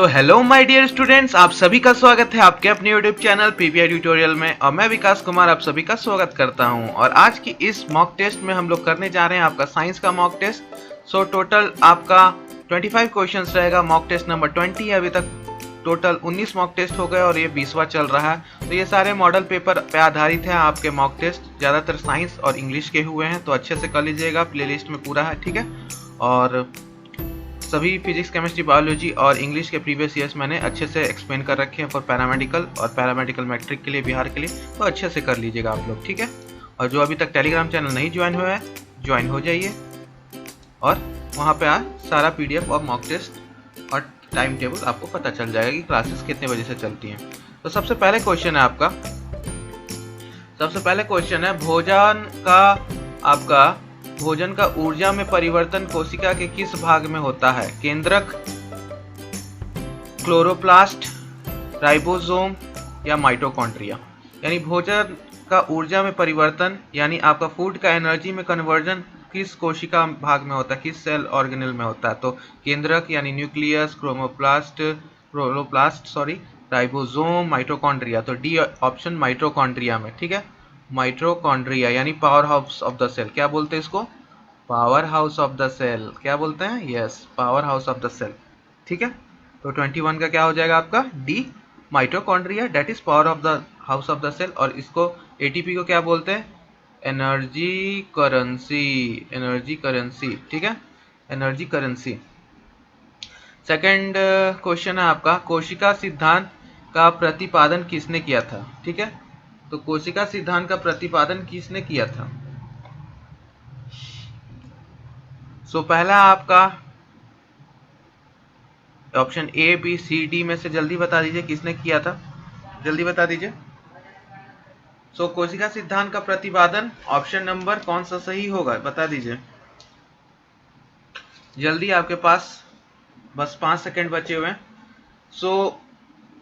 So hello my dear students, आप सभी का स्वागत है आपके अपने यूट्यूब चैनल पीपीआई ट्यूटोरियल में। और मैं विकास कुमार आप सभी का स्वागत करता हूं। और आज की इस मॉक टेस्ट में हम लोग करने जा रहे हैं आपका साइंस का मॉक टेस्ट। सो टोटल आपका 25 क्वेश्चंस रहेगा। मॉक टेस्ट नंबर 20 है। अभी तक टोटल 19 मॉक टेस्ट हो गए और ये 20वां चल रहा है। तो ये सारे मॉडल पेपर पे आधारित है आपके मॉक टेस्ट। ज़्यादातर साइंस और इंग्लिश के हुए हैं, तो अच्छे से कर लीजिएगा। प्लेलिस्ट में पूरा है, ठीक है। और सभी फिजिक्स, केमिस्ट्री, बायोलॉजी और इंग्लिश के प्रीवियस ईयर्स मैंने अच्छे से एक्सप्लेन कर रखे हैं फॉर पैरामेडिकल और पैरामेडिकल मैट्रिक के लिए, बिहार के लिए। तो अच्छे से कर लीजिएगा आप लोग, ठीक है। और जो अभी तक टेलीग्राम चैनल नहीं ज्वाइन हुआ है, ज्वाइन हो जाइए और वहाँ पे सारा पीडीएफ और मॉक टेस्ट और टाइम टेबल आपको पता चल जाएगा कि क्लासेस कितने बजे से चलती हैं। तो सबसे पहले क्वेश्चन है आपका, भोजन का ऊर्जा में परिवर्तन कोशिका के किस भाग में होता है? केंद्रक, क्लोरोप्लास्ट, राइबोसोम या माइटोकॉन्ड्रिया। यानी भोजन का ऊर्जा में परिवर्तन यानी आपका फूड का एनर्जी में कन्वर्जन किस कोशिका भाग में होता है, किस सेल ऑर्गेनेल में होता है? तो केंद्रक यानी न्यूक्लियस, क्लोरोप्लास्ट राइबोसोम, माइटोकॉन्ड्रिया। तो डी ऑप्शन माइटोकॉन्ड्रिया में, ठीक है। माइटोकॉन्ड्रिया यानी power house of the cell. क्या बोलते हैं इसको? Power house of the cell. क्या बोलते हैं? Yes, power house of the cell, ठीक है। तो 21 का क्या हो जाएगा आपका? D, mitochondria, that is power of the house of the cell. और इसको एटीपी को क्या बोलते हैं? Energy currency. एनर्जी करेंसी, ठीक है, एनर्जी करेंसी। सेकंड क्वेश्चन है आपका, कोशिका सिद्धांत का प्रतिपादन किसने किया था? ठीक है, तो कोशिका सिद्धांत का प्रतिपादन किसने किया था? सो पहला आपका option A, B, C, D में से जल्दी बता दीजिए किसने किया था, जल्दी बता दीजिए। सो कोशिका सिद्धांत का प्रतिपादन ऑप्शन नंबर कौन सा सही होगा, बता दीजिए जल्दी, आपके पास बस 5 सेकंड बचे हुए हैं। सो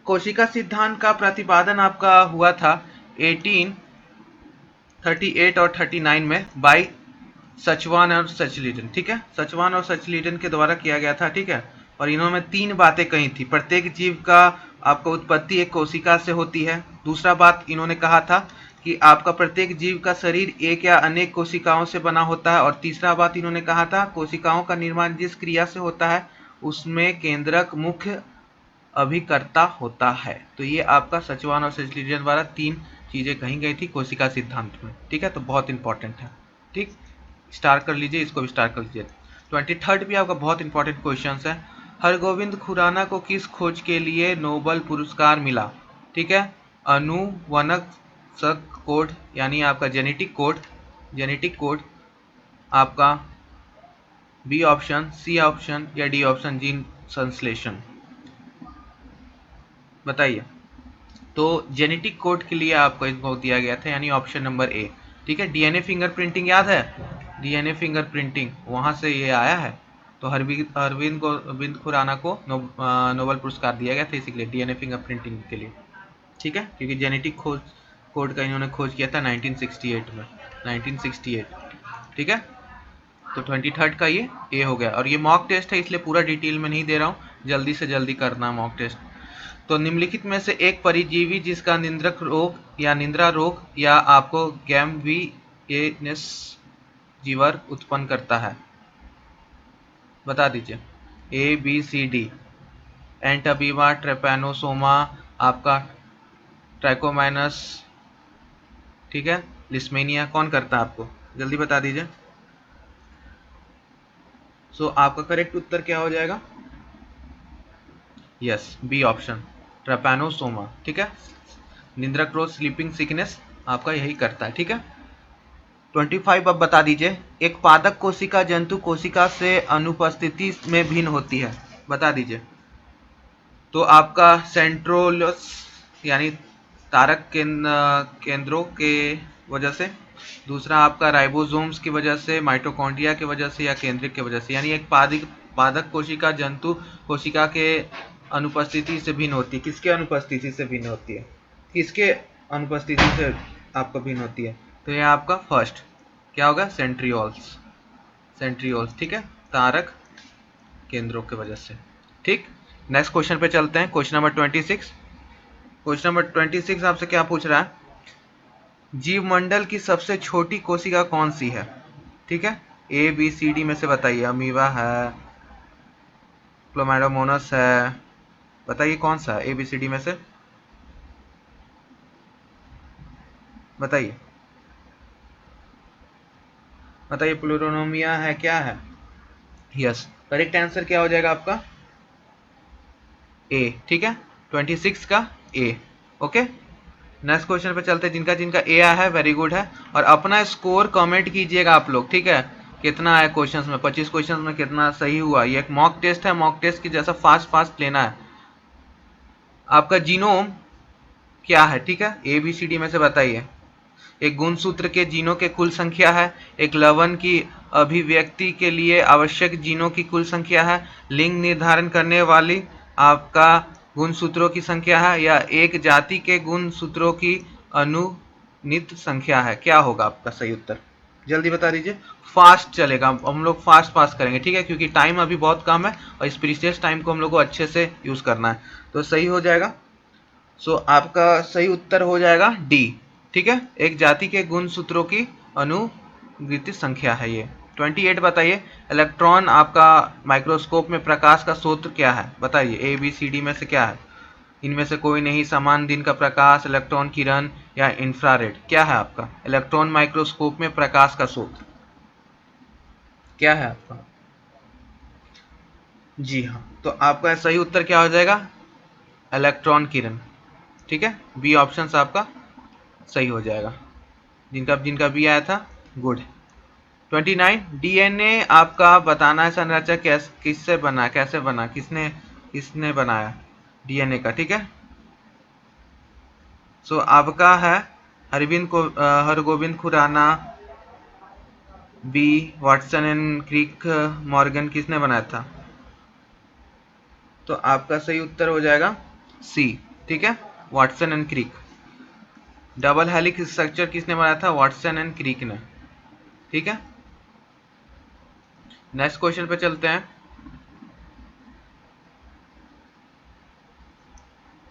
कोशिका सिद्धांत का प्रतिपादन आपका हुआ था 1838 और 39 में बाय सचवान और सचलिटन, ठीक है। सचवान और सचलिटन के द्वारा किया गया था, ठीक है। और इन्होंने 3 बातें कही थी। प्रत्येक जीव का आपका उत्पत्ति एक कोशिका से होती है। दूसरा बात इन्होंने कहा था कि आपका प्रत्येक जीव का शरीर एक या अनेक कोशिकाओं से बना होता है। और तीसरा बात इन्होंने कहा था, कोशिकाओं का निर्माण जिस क्रिया से होता है उसमें केंद्रक मुख्य अभिकर्ता होता है। तो ये आपका सचवान और सचलिटन द्वारा 3 चीजें कही गई थी कोशिका सिद्धांत में, ठीक है। तो बहुत इंपॉर्टेंट है, ठीक। स्टार कर लीजिए, इसको भी स्टार कर लीजिए। 23rd भी आपका बहुत इंपॉर्टेंट क्वेश्चन है। हरगोविंद खुराना को किस खोज के लिए नोबेल पुरस्कार मिला? ठीक है, अनुवंशक कोड यानी आपका जेनेटिक कोड आपका बी ऑप्शन, सी ऑप्शन या डी ऑप्शन जीन संश्लेषण, बताइए। तो जेनेटिक कोड के लिए आपको इसको दिया गया था यानी ऑप्शन नंबर ए, ठीक है। डीएनए फिंगरप्रिंटिंग याद है? डीएनए फिंगरप्रिंटिंग वहां से ये आया है। तो अरविंद खुराना को नोबेल पुरस्कार दिया गया था इसीलिए, डीएनए फिंगरप्रिंटिंग के लिए, ठीक है। क्योंकि जेनेटिक कोड का इन्होंने खोज किया था 1968 में, 1968, ठीक है। तो 23rd का ये ए हो गया। और ये मॉक टेस्ट है इसलिए पूरा डिटेल में नहीं दे रहा हूँ, जल्दी से जल्दी करना मॉक टेस्ट। तो निम्नलिखित में से एक परिजीवी जिसका निंद्रक रोग या निंद्रा रोग या आपको गैम्बियनस जीवर उत्पन्न करता है, बता दीजिए। ए, बी, सी, डी। एंटाबीवा, ट्रेपैनोसोमा, आपका ट्राइकोमाइनस, ठीक है, लिस्मेनिया। कौन करता है आपको, जल्दी बता दीजिए। सो आपका करेक्ट उत्तर क्या हो जाएगा? यस, बी ऑप्शन, ट्रेपैनोसोमा, ठीक है। निंद्रक रोग, स्लीपिंग सिकनेस आपका यही करता है, ठीक है। 25 अब बता दीजिए, एक पादक कोशिका जंतु कोशिका से अनुपस्थिति में भिन्न होती है, बता दीजिए। तो आपका सेंट्रोलस यानी तारक केंद्रों के वजह से, दूसरा आपका राइबोसोम्स की वजह से, माइटोकॉन्ड्रिया की वजह से या केंद्रक की वजह से। यानी एक पादक कोशिका जंतु कोशिका के अनुपस्थिति से भिन्न होती है। किसके अनुपस्थिति से भिन्न होती है? किसके अनुपस्थिति से आपका भिन्न होती है? तो ये आपका फर्स्ट क्या होगा? सेंट्रियोल्स, ठीक है, तारक केंद्रों की वजह से, ठीक। नेक्स्ट क्वेश्चन पे चलते हैं, क्वेश्चन नंबर 26। क्वेश्चन नंबर 26 आपसे क्या पूछ रहा है, जीवमंडल की सबसे छोटी कोशिका कौन सी है? ठीक है, ए बी सी डी में से बताइए। अमीबा है, क्लोमैडोमोनास है, बताइए कौन सा है ए बी सी डी में से, बताइए बताइए। प्लूरोनोमिया है, क्या है? यस, करेक्ट आंसर क्या हो जाएगा आपका? ए। ठीक है, 26 का ए। ओके, नेक्स्ट क्वेश्चन पे चलते हैं। जिनका जिनका ए आया है वेरी गुड है, और अपना स्कोर कमेंट कीजिएगा आप लोग। ठीक है, कितना आया क्वेश्चंस में, 25 क्वेश्चंस में कितना सही हुआ। ये एक मॉक टेस्ट है, मॉक टेस्ट की जैसा फास्ट फास्ट लेना है। आपका जीनोम क्या है? ठीक है, ए बी सी डी में से बताइए। एक गुणसूत्र के जीनों के कुल संख्या है, एक लवण की अभिव्यक्ति के लिए आवश्यक जीनों की कुल संख्या है, लिंग निर्धारण करने वाली आपका गुणसूत्रों की संख्या है, या एक जाति के गुणसूत्रों की अनुनित संख्या है। क्या होगा आपका सही उत्तर? जल्दी बता दीजिए, फास्ट चलेगा, हम लोग फास्ट फास्ट करेंगे। ठीक है, क्योंकि टाइम अभी बहुत कम है और इस प्रीशियस टाइम को हम लोग को अच्छे से यूज करना है। तो सही हो जाएगा, सो आपका सही उत्तर हो जाएगा डी। ठीक है, एक जाति के गुणसूत्रों की अनुगृति संख्या है ये। 28 बताइए, इलेक्ट्रॉन आपका माइक्रोस्कोप में प्रकाश का स्रोत क्या है? बताइए, ए बी सी डी में से क्या है? इनमें से कोई नहीं, समान दिन का प्रकाश, इलेक्ट्रॉन किरण या इंफ्रारेड। क्या है आपका? इलेक्ट्रॉन माइक्रोस्कोप में प्रकाश का स्रोत क्या है आपका? जी हाँ, तो आपका सही उत्तर क्या हो जाएगा? इलेक्ट्रॉन किरण। ठीक है, बी ऑप्शन आपका सही हो जाएगा। जिनका जिनका बी आया था, गुड। 29, डीएनए आपका बताना है संरचना किससे बना, कैसे बना, किसने किसने बनाया डीएनए का। ठीक है, सो आपका है Hargobind Khorana, B Watson and Crick Morgan. किसने बनाया था? तो आपका सही उत्तर हो जाएगा सी। ठीक है, Watson and Crick. Double helix structure किसने बनाया था? वाटसन एंड क्रिक ने। ठीक है, नेक्स्ट क्वेश्चन पे चलते हैं।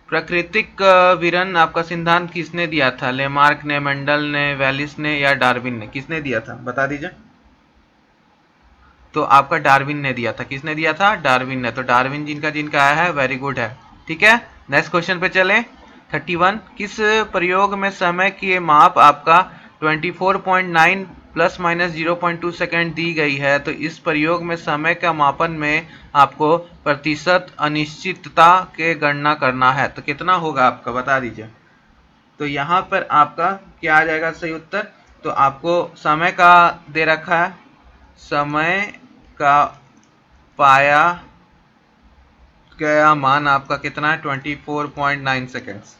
प्राकृतिक विरन आपका सिद्धांत किसने दिया था? लेमार्क ने, मेंडल ने, वेलिस ने या डार्विन ने? किसने दिया था, बता दीजिए। तो आपका डार्विन ने दिया था। किसने दिया था? डार्विन ने। तो डार्विन जिनका जिनका आया है वेरी गुड है। ठीक है, नेक्स्ट क्वेश्चन पे चलें। 31, किस प्रयोग में समय की माप आपका 24.9 प्लस माइनस 0.2 सेकेंड दी गई है? तो इस प्रयोग में समय का मापन में आपको प्रतिशत अनिश्चितता के गणना करना है। तो कितना होगा आपका, बता दीजिए। तो यहाँ पर आपका क्या आ जाएगा सही उत्तर? तो आपको समय का दे रखा है, समय का पाया गया मान आपका कितना है? 24.9 सेकेंड्स।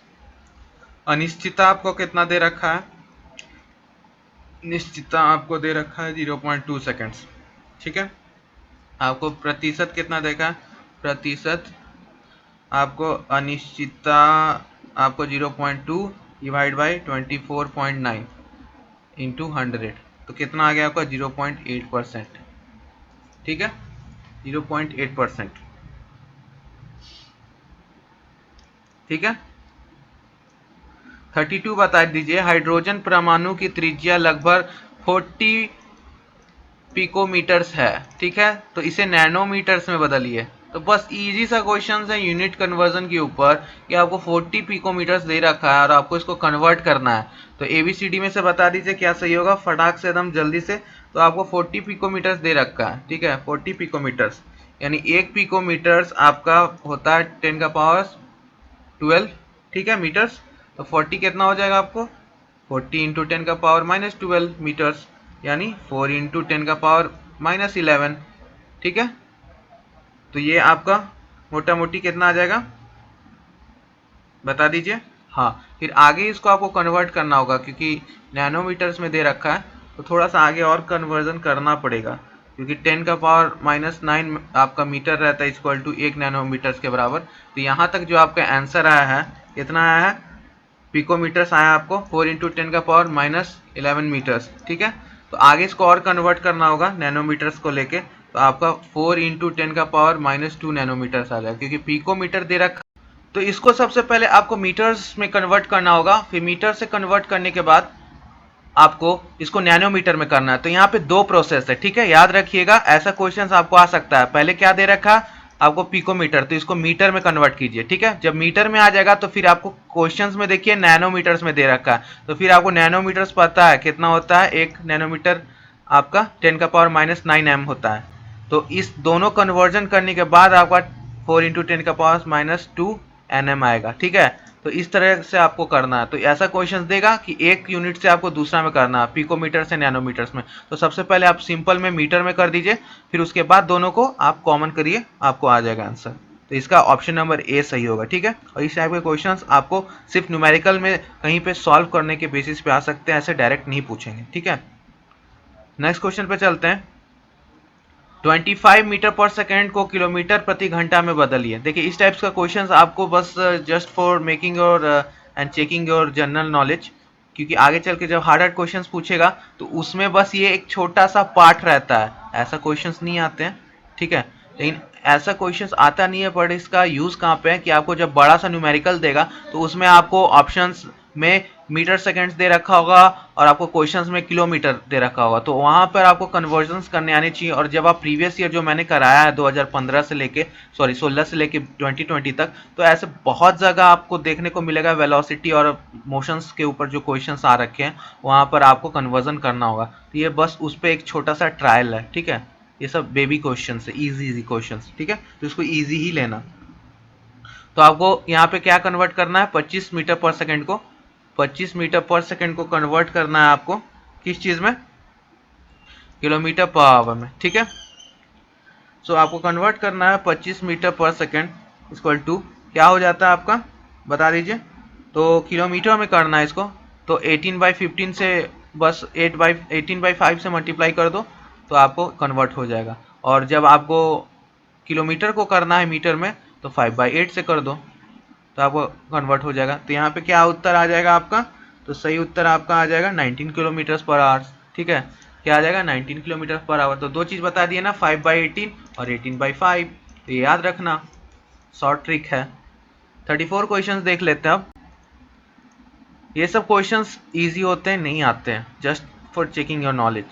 अनिश्चितता आपको कितना दे रखा है? निश्चितता आपको दे रखा है 0.2 सेकेंड्स। ठीक है, आपको प्रतिशत कितना देखा है? प्रतिशत आपको अनिश्चितता आपको 0.2 डिवाइड बाई 24.9 इंटू 100, तो कितना आ गया आपका? 0.8%। ठीक है, 0.8%। ठीक है, 32 बता दीजिए, हाइड्रोजन परमाणु की त्रिज्या लगभग 40 पिकोमीटर्स है। ठीक है, तो इसे नैनोमीटर्स में बदलिए। तो बस इजी सा क्वेश्चन है यूनिट कन्वर्जन के ऊपर, कि आपको 40 पिकोमीटर्स दे रखा है और आपको इसको कन्वर्ट करना है। तो एबीसीडी में से बता दीजिए क्या सही होगा, फटाक से एकदम जल्दी से। तो आपको 40 पिकोमीटर्स दे रखा है। ठीक है, 40 पिकोमीटर्स यानी 1 पिकोमीटर्स आपका होता है 10 का पावर 12। ठीक है, मीटर्स। तो 40 कितना हो जाएगा आपको? 40 इंटू 10 का पावर माइनस 12 मीटर्स, यानी 4 इंटू 10 का पावर माइनस 11। ठीक है, तो ये आपका मोटा मोटी कितना आ जाएगा, बता दीजिए। हाँ, फिर आगे इसको आपको कन्वर्ट करना होगा, क्योंकि नैनोमीटर्स में दे रखा है, तो थोड़ा सा आगे और कन्वर्जन करना पड़ेगा, क्योंकि 10 का पावर माइनस 9 आपका मीटर रहता है इक्वल टू 1 नैनोमीटर्स के बराबर। तो यहाँ तक जो आपका आंसर आया है, कितना आया है? पिकोमीटर्स आया आपको 4 इंटू 10 का पावर माइनस 11 मीटर्स। ठीक है, तो आगे इसको और कन्वर्ट करना होगा नैनोमीटर्स को लेके, तो आपका 4 इंटू 10⁻⁻² नैनोमीटर आ जाएगा, क्योंकि पिकोमीटर दे रखा। तो इसको सबसे पहले आपको मीटर्स में कन्वर्ट करना होगा, फिर मीटर से कन्वर्ट करने के बाद आपको इसको नैनोमीटर में करना है। तो यहाँ पे दो प्रोसेस है, ठीक है, याद रखिएगा। ऐसा क्वेश्चन आपको आ सकता है, पहले क्या दे रखा आपको पिकोमीटर, तो इसको मीटर में कन्वर्ट कीजिए, ठीक है। जब मीटर में आ जाएगा तो फिर आपको क्वेश्चंस में देखिए नैनोमीटर्स में दे रखा है, तो फिर आपको नैनोमीटर्स पता है कितना होता है, एक नैनोमीटर आपका 10⁻⁹ होता है। तो इस दोनों कन्वर्जन करने के बाद आपका 4 इंटू 10⁻² nm आएगा, ठीक है। तो इस तरह से आपको करना है। तो ऐसा क्वेश्चन देगा कि एक यूनिट से आपको दूसरा में करना है, पिकोमीटर से नैनोमीटर्स में। तो सबसे पहले आप सिंपल में मीटर में कर दीजिए, फिर उसके बाद दोनों को आप कॉमन करिए, आपको आ जाएगा आंसर। तो इसका ऑप्शन नंबर ए सही होगा, ठीक है। और इस टाइप के क्वेश्चंस आपको सिर्फ न्यूमेरिकल में कहीं पे सॉल्व करने के बेसिस पे आ सकते हैं, ऐसे डायरेक्ट नहीं पूछेंगे, ठीक है। नेक्स्ट क्वेश्चन पे चलते हैं। 25 मीटर पर सेकेंड को किलोमीटर प्रति घंटा में बदलिए। देखिए इस टाइप्स का क्वेश्चंस आपको बस just for making your and checking your general knowledge, क्योंकि आगे चल के जब हार्ड क्वेश्चंस पूछेगा तो उसमें बस ये एक छोटा सा पार्ट रहता है, ऐसा क्वेश्चंस नहीं आते हैं, ठीक है। लेकिन ऐसा क्वेश्चंस आता नहीं है, बट इसका यूज कहाँ पे है कि आपको जब बड़ा सा न्यूमेरिकल देगा तो उसमें आपको ऑप्शंस में मीटर सेकेंड्स दे रखा होगा और आपको क्वेश्चंस में किलोमीटर दे रखा होगा, तो वहां पर आपको कन्वर्जन्स करने आने चाहिए। और जब आप प्रीवियस ईयर जो मैंने कराया है 2015 से लेके 16 से लेके 2020 तक, तो ऐसे बहुत जगह आपको देखने को मिलेगा वेलोसिटी और मोशंस के ऊपर जो क्वेश्चंस आ रखे हैं वहां पर आपको कन्वर्जन करना होगा। तो ये बस उस पर एक छोटा सा ट्रायल है, ठीक है। ये सब बेबी क्वेश्चन है, इजी क्वेश्चन, ठीक है, तो इसको ईजी ही लेना। तो आपको यहाँ पे क्या कन्वर्ट करना है, 25 मीटर पर सेकेंड को 25 मीटर पर सेकेंड को कन्वर्ट करना है आपको किस चीज में, किलोमीटर पर आवर में, ठीक है। सो आपको कन्वर्ट करना है 25 मीटर पर सेकेंड इक्वल टू क्या हो जाता है आपका, बता दीजिए। तो किलोमीटर में करना है इसको, तो 18/15 से बस 18/5 से मल्टीप्लाई कर दो तो आपको कन्वर्ट हो जाएगा। और जब आपको किलोमीटर को करना है मीटर में तो 5/8 से कर दो तो आपको कन्वर्ट हो जाएगा। तो यहाँ पे क्या उत्तर आ जाएगा आपका, तो सही उत्तर आपका आ जाएगा 19 किलोमीटर पर आवर, ठीक है। क्या आ जाएगा 19 किलोमीटर पर आवर। तो दो चीज़ बता दिए ना, 5/18 और 18/5, तो ये याद रखना, शॉर्ट ट्रिक है। 34 क्वेश्चन देख लेते हैं अब। ये सब क्वेश्चंस इजी होते हैं, नहीं आते हैं, just for checking your knowledge.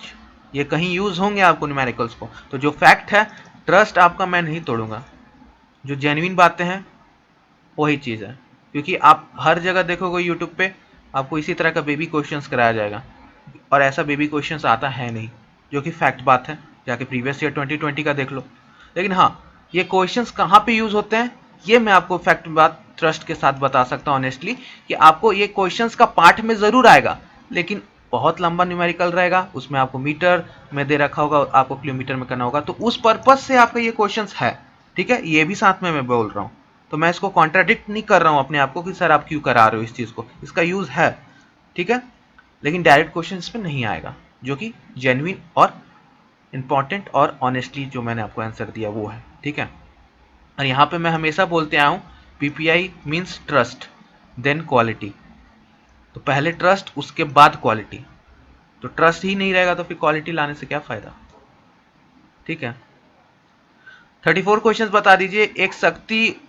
ये कहीं यूज होंगे आपको न्यूमेरिकल्स को। तो जो फैक्ट है, ट्रस्ट आपका मैं नहीं तोड़ूंगा, जो जेन्युइन बातें हैं वही चीज़ है। क्योंकि आप हर जगह देखोगे यूट्यूब पे आपको इसी तरह का बेबी क्वेश्चंस कराया जाएगा, और ऐसा बेबी क्वेश्चंस आता है नहीं, जो कि फैक्ट बात है। जाके प्रीवियस ईयर 2020 का देख लो। लेकिन हाँ, ये क्वेश्चंस कहाँ पे यूज होते हैं ये मैं आपको फैक्ट बात ट्रस्ट के साथ बता सकता हूँ ऑनेस्टली, कि आपको ये क्वेश्चंस का पार्ट में ज़रूर आएगा, लेकिन बहुत लंबा न्यूमेरिकल रहेगा, उसमें आपको मीटर में दे रखा होगा, आपको किलोमीटर में करना होगा, तो उस पर्पज से आपका ये क्वेश्चंस है, ठीक है। ये भी साथ में मैं बोल रहा हूँ, तो मैं इसको कॉन्ट्राडिक्ट नहीं कर रहा हूँ अपने आप को कि सर आप क्यों करा रहे हो इस चीज़ को, इसका यूज़ है, ठीक है। लेकिन डायरेक्ट क्वेश्चन इस पर नहीं आएगा, जो कि जेन्युइन और इंपॉर्टेंट और ऑनेस्टली जो मैंने आपको आंसर दिया वो है, ठीक है। और यहाँ पे मैं हमेशा बोलते आया हूँ, PPI means trust then quality. तो पहले ट्रस्ट उसके बाद क्वालिटी। तो ट्रस्ट ही नहीं रहेगा तो फिर क्वालिटी लाने से क्या फायदा, ठीक है। 34 क्वेश्चन बता दीजिए। एक शक्ति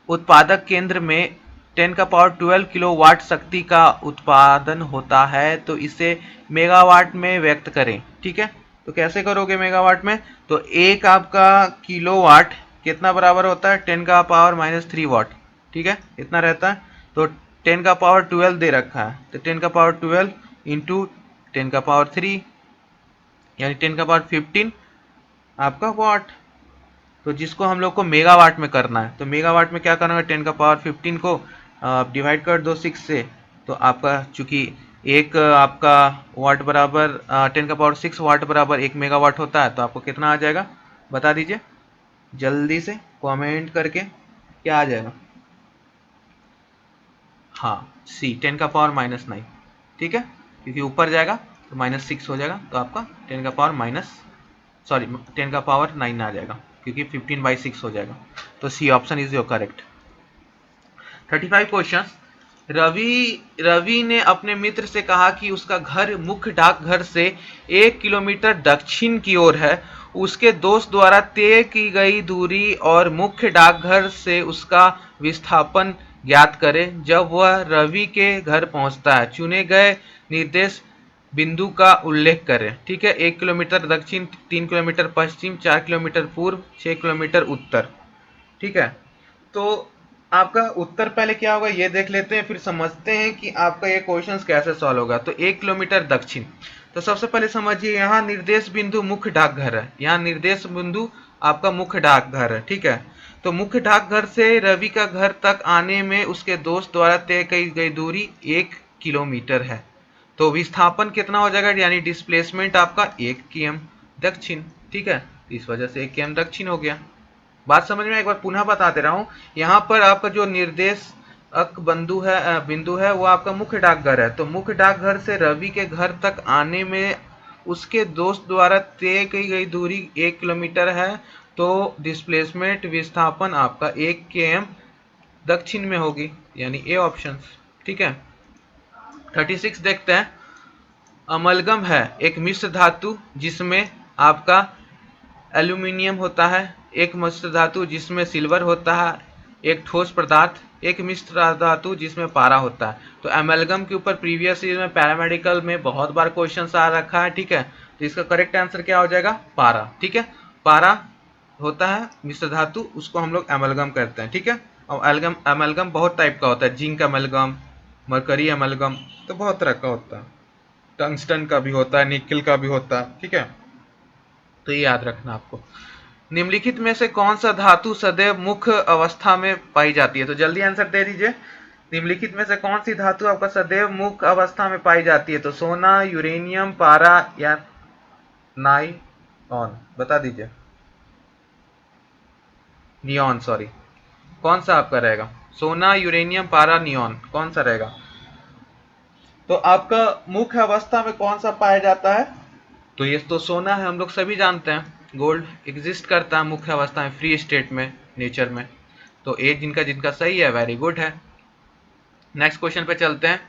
उत्पादक केंद्र में 10⁻12 किलोवाट शक्ति का उत्पादन होता है, तो इसे मेगावाट में व्यक्त करें, ठीक है। तो कैसे करोगे मेगावाट में, तो एक आपका किलोवाट कितना बराबर होता है 10⁻³ वाट, ठीक है, इतना रहता है। तो 10⁻12 दे रखा है, तो 10⁻12 इंटू 10⁻3 यानी 10⁻15 आपका वाट। तो जिसको हम लोग को मेगावाट में करना है, तो मेगावाट में क्या करना है, 10⁻15 को डिवाइड कर दो 6 से, तो आपका चूंकि एक आपका वाट बराबर 10⁻6 वाट बराबर 1 मेगावाट होता है, तो आपको कितना आ जाएगा बता दीजिए जल्दी से कमेंट करके, क्या आ जाएगा। हाँ सी 10⁻⁹, ठीक है, क्योंकि ऊपर जाएगा तो -6 हो जाएगा, तो आपका 10⁻9 आ जाएगा, क्योंकि 15/6 हो जाएगा। तो C option is your correct. 35 question. Ravi ने अपने मित्र से कहा कि उसका घर मुख्य डाकघर से 1 किलोमीटर दक्षिण की ओर है। उसके दोस्त द्वारा तय की गई दूरी और मुख्य डाकघर से उसका विस्थापन ज्ञात करें। जब वह रवि के घर पहुंचता है, चुने गए निर्देश बिंदु का उल्लेख करें। ठीक है, 1 किलोमीटर दक्षिण, 3 किलोमीटर पश्चिम, 4 किलोमीटर पूर्व, 6 किलोमीटर उत्तर। ठीक है, तो आपका उत्तर पहले क्या होगा ये देख लेते हैं, फिर समझते हैं कि आपका ये क्वेश्चन कैसे सॉल्व होगा। तो 1 किलोमीटर दक्षिण, तो सबसे पहले समझिए यहाँ निर्देश बिंदु मुख्य डाकघर है, यहाँ निर्देश बिंदु आपका मुख्य डाकघर है। ठीक है, तो मुख्य डाकघर से रवि का घर तक आने में उसके दोस्त द्वारा तय की गई दूरी 1 किलोमीटर है। तो विस्थापन कितना हो जाएगा, यानी डिस्प्लेसमेंट आपका 1 km दक्षिण। ठीक है, इस वजह से 1 km दक्षिण हो गया। बात समझ में, एक बार पुनः बता दे रहा हूं, यहाँ पर आपका जो निर्देशक बिंदु है वो आपका मुख्य डाकघर है। तो मुख्य डाकघर से रवि के घर तक आने में उसके दोस्त द्वारा तय की गई दूरी 1 किलोमीटर है। तो डिस्प्लेसमेंट विस्थापन आपका 1 km दक्षिण में होगी, यानी ए ऑप्शन। ठीक है, 36 देखते हैं। अमलगम है एक मिश्र धातु जिसमें आपका एल्यूमिनियम होता है, एक मिश्र धातु जिसमें सिल्वर होता है, एक ठोस पदार्थ, एक मिश्र धातु जिसमें पारा होता है। तो एमएलगम के ऊपर प्रीवियस ईयर में पैरामेडिकल में बहुत बार क्वेश्चन आ रखा है। ठीक है, तो इसका करेक्ट आंसर क्या हो जाएगा, पारा। ठीक है, पारा होता है मिश्र धातु, उसको हम लोग एमएलगम करते हैं। ठीक है, और एमएलगम बहुत टाइप का होता है, जिंक एमएलगम, मरकरी एमएलगम, तो बहुत तरह का होता है, टंगस्टन का भी होता है, निकल का भी होता है। ठीक है, तो ये याद रखना आपको। निम्नलिखित में से कौन सा धातु सदैव मुख्य अवस्था में पाई जाती है, तो जल्दी आंसर दे दीजिए। निम्नलिखित में से कौन सी धातु आपका सदैव मुख्य अवस्था में पाई जाती है, तो सोना, यूरेनियम, पारा या नाइऑन, बता दीजिए। नियॉन, सॉरी, कौन सा आपका रहेगा, सोना, यूरेनियम, पारा, नियॉन, कौन सा रहेगा। तो आपका मुख्य अवस्था में कौन सा पाया जाता है, तो ये तो सोना है, हम लोग सभी जानते हैं। गोल्ड एग्जिस्ट करता है मुख्य अवस्था में, फ्री स्टेट में, नेचर में। तो एक जिनका जिनका सही है, वेरी गुड है। नेक्स्ट क्वेश्चन पे चलते हैं।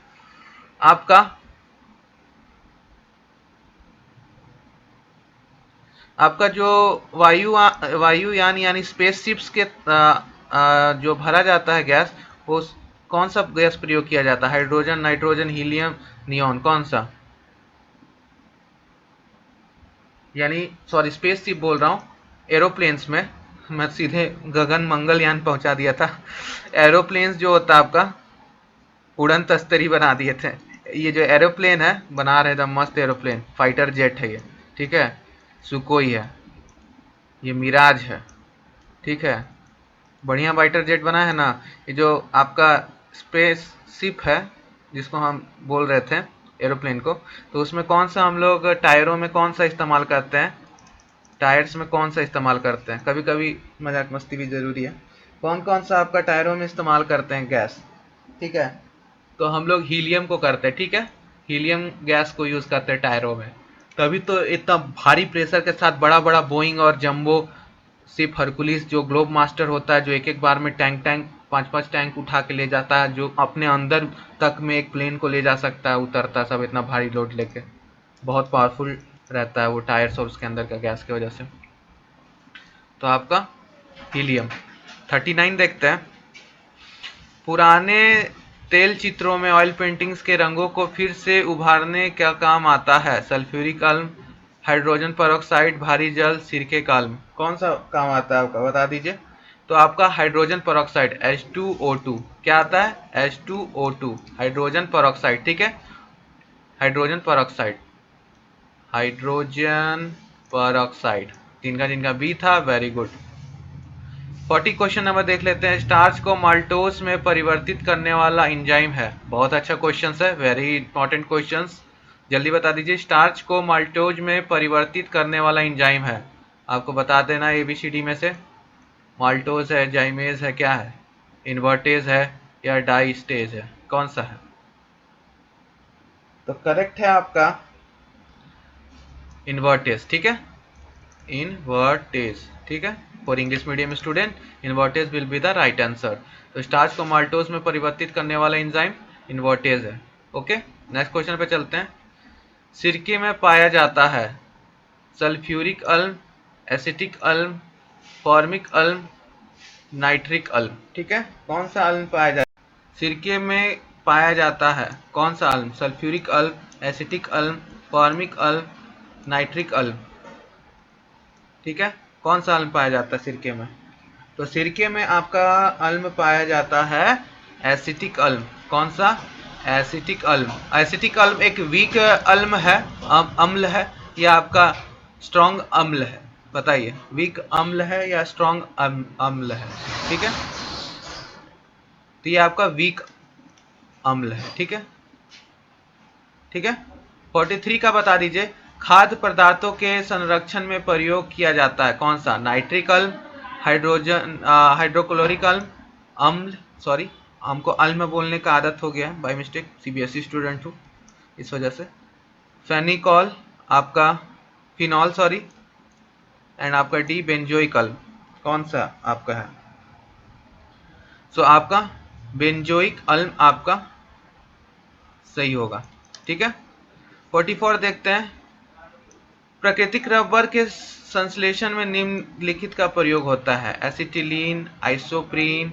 आपका जो वायुयान यानी स्पेसशिप्स के जो भरा जाता है गैस, वो कौन सा गैस प्रयोग किया जाता है, हाइड्रोजन, नाइट्रोजन, हीलियम, नियॉन, कौन सा, यानी सॉरी स्पेसशिप बोल रहा हूँ, एरोप्लेन्स में, मैं सीधे गगन मंगलयान पहुंचा दिया था। एरोप्लेन्स जो होता है आपका, उड़न तस्तरी बना दिए थे। ये जो एरोप्लेन है बना रहे थे, मस्त एरोप्लेन, फाइटर जेट है ये। ठीक है, सुकोई है, ये मिराज है। ठीक है, बढ़िया फाइटर जेट बना है ना। ये जो आपका स्पेस शिप है जिसको हम बोल रहे थे एरोप्लेन को, तो उसमें कौन सा हम लोग टायरों में कौन सा इस्तेमाल करते हैं, टायर्स में कौन सा इस्तेमाल करते हैं, कभी कभी मजाक मस्ती भी जरूरी है। कौन कौन सा आपका टायरों में इस्तेमाल करते हैं गैस, ठीक है, तो हम लोग हीलियम को करते हैं। ठीक है, हीलियम गैस को यूज करते हैं टायरों में। तभी तो इतना भारी प्रेशर के साथ बड़ा बड़ा बोइंग और जंबो शिप हरकुलिस, जो ग्लोब मास्टर होता है, जो एक एक बार में पांच पांच टैंक उठा के ले जाता है, जो अपने अंदर तक में एक प्लेन को ले जा सकता है, उतरता है सब इतना भारी लोड लेके, बहुत पावरफुल रहता है वो टायर्स और उसके अंदर का गैस की वजह से। तो आपका हीलियम। 39 देखते हैं। पुराने तेल चित्रों में ऑयल पेंटिंग्स के रंगों को फिर से उभारने का काम आता है, सल्फ्यूरिक अम्ल, हाइड्रोजन पेरोक्साइड, भारी जल, सिरके का अम्ल, कौन सा काम आता है आपका, बता दीजिए। तो आपका हाइड्रोजन पेरोक्साइड, H2O2, क्या आता है, H2O2, हाइड्रोजन पेरोक्साइड। ठीक है, हाइड्रोजन पेरोक्साइड, हाइड्रोजन पेरोक्साइड, जिनका जिनका बी था, वेरी गुड। 40 क्वेश्चन नंबर देख लेते हैं। स्टार्च को माल्टोस में परिवर्तित करने वाला एंजाइम है, बहुत अच्छा क्वेश्चन है, वेरी इंपॉर्टेंट क्वेश्चन, जल्दी बता दीजिए। स्टार्च को माल्टोज में परिवर्तित करने वाला एंजाइम है, आपको बता देना एबीसीडी में से। माल्टोज है, जाइमेज है, क्या है, इन्वर्टेज है या डाइस्टेज है, कौन सा है। तो करेक्ट है आपका इन्वर्टेज। ठीक है, इन्वर्टेज। ठीक है, for English medium student invertase will be the right answer. तो स्टार्च को माल्टोज में परिवर्तित करने वाला एंजाइम इन्वर्टेज है। ओके, नेक्स्ट क्वेश्चन पे चलते हैं। सिरके में पाया जाता है सल्फ्यूरिक अम्ल, acetic alum, formic alum, nitric alum. ठीक है, कौन सा अल्म पाया जाता है सिरके में? पाया जाता है कौन सा alum? Sulphuric alum, acetic alum, formic alum, nitric alum. ठीक है, कौन सा अल्म पाया जाता है सिरके में? तो सिरके में आपका अल्म पाया जाता है एसिटिक अल्म। कौन सा? एसिटिक अल्म। एसिटिक अल्म एक वीक अल्म है, अम्ल है, या आपका स्ट्रॉन्ग अम्ल है? बताइए, वीक अम्ल है या स्ट्रॉन्ग अम्ल है? ठीक है, तो ये आपका वीक अम्ल है। ठीक है, ठीक है। 43 का बता दीजिए, खाद्य पदार्थों के संरक्षण में प्रयोग किया जाता है कौन सा? नाइट्रिक अम्ल, हाइड्रोजन हाइड्रोक्लोरिक अम्ल, अम्ल, सॉरी हमको अम्ल बोलने का आदत हो गया है बाय मिस्टेक, सीबीएसई स्टूडेंट हूँ इस वजह से। फेनिकॉल, आपका फिनॉल सॉरी, एंड आपका डी बेंजोइक अम्ल। कौन सा आपका है? सो आपका बेंजोइक अम्ल आपका सही होगा। ठीक है, 44 देखते हैं। प्राकृतिक रबर के संश्लेषण में निम्नलिखित का प्रयोग होता है? Acetylene, isoprene,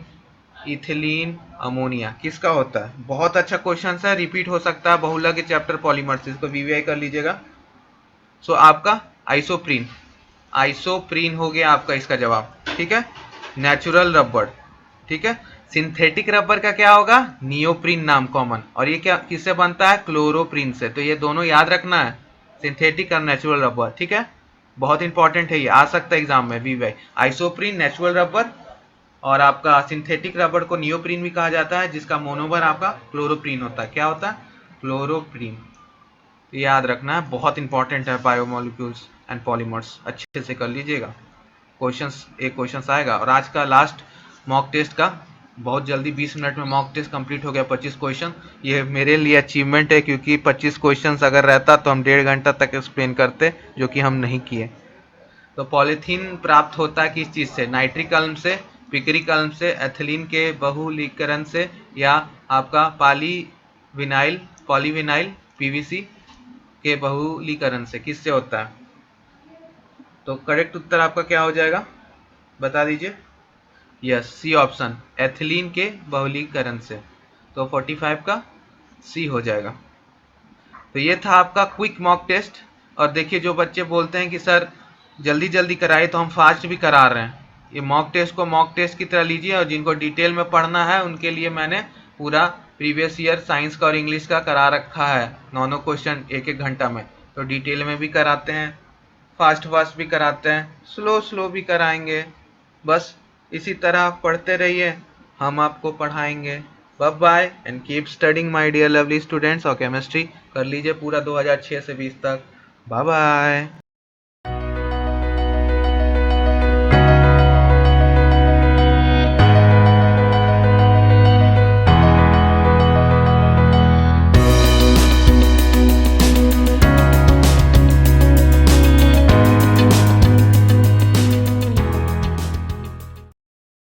ethylene, ammonia. किसका होता है? बहुत अच्छा क्वेश्चन है, रिपीट हो सकता है बहुलक के चैप्टर पॉलीमर्स, इसको वीवीआई कर लीजिएगा। सो आपका आइसोप्रीन, आइसोप्रीन हो गया आपका इसका जवाब। ठीक है, नेचुरल रबर। ठीक है, सिंथेटिक रबर का क्या होगा? नियोप्रीन नाम कॉमन। और ये क्या किससे बनता है? क्लोरोप्रीन से। तो ये दोनों याद रखना है, सिंथेटिक और नेचुरल रबर। ठीक है, बहुत इंपॉर्टेंट है, ये आ सकता है एग्जाम में वीवाई। आइसोप्रीन नेचुरल रबर, और आपका सिंथेटिक रबर को नियोप्रीन भी कहा जाता है, जिसका मोनोमर आपका क्लोरोप्रीन होता है। क्या होता है? क्लोरोप्रीन। तो याद रखना है, बहुत इंपॉर्टेंट है बायोमोलिक्यूल्स एंड पॉलीमर्स, अच्छे से कर लीजिएगा। क्वेश्चंस, एक क्वेश्चंस आएगा। और आज का लास्ट मॉक टेस्ट का, बहुत जल्दी 20 मिनट में मॉक टेस्ट कंप्लीट हो गया, 25 क्वेश्चन। ये मेरे लिए अचीवमेंट है, क्योंकि 25 क्वेश्चंस अगर रहता तो हम 1.5 घंटा तक एक्सप्लेन करते, जो कि हम नहीं किए। तो पॉलीथीन प्राप्त होता है किस चीज़ से? नाइट्रिक अम्ल से, पिक्रिक अम्ल से, एथिलीन के बहुलीकरण से, या आपका पॉलीविनाइल पीवीसी के बहुलीकरण से। किससे होता है? तो करेक्ट उत्तर आपका क्या हो जाएगा, बता दीजिए। यस, सी ऑप्शन, एथिलीन के बहुलीकरण से। तो 45 का सी हो जाएगा। तो ये था आपका क्विक मॉक टेस्ट। और देखिए, जो बच्चे बोलते हैं कि सर जल्दी जल्दी कराइए, तो हम फास्ट भी करा रहे हैं। ये मॉक टेस्ट को मॉक टेस्ट की तरह लीजिए, और जिनको डिटेल में पढ़ना है उनके लिए मैंने पूरा प्रीवियस ईयर साइंस का और इंग्लिश का करा रखा है, 9 क्वेश्चन 1-1 घंटा में। तो डिटेल में भी कराते हैं, फास्ट फास्ट भी कराते हैं, स्लो स्लो भी कराएंगे। बस इसी तरह पढ़ते रहिए, हम आपको पढ़ाएंगे। Bye bye and keep studying my dear lovely students. और केमिस्ट्री कर लीजिए पूरा 2006 से 20 तक। Bye bye.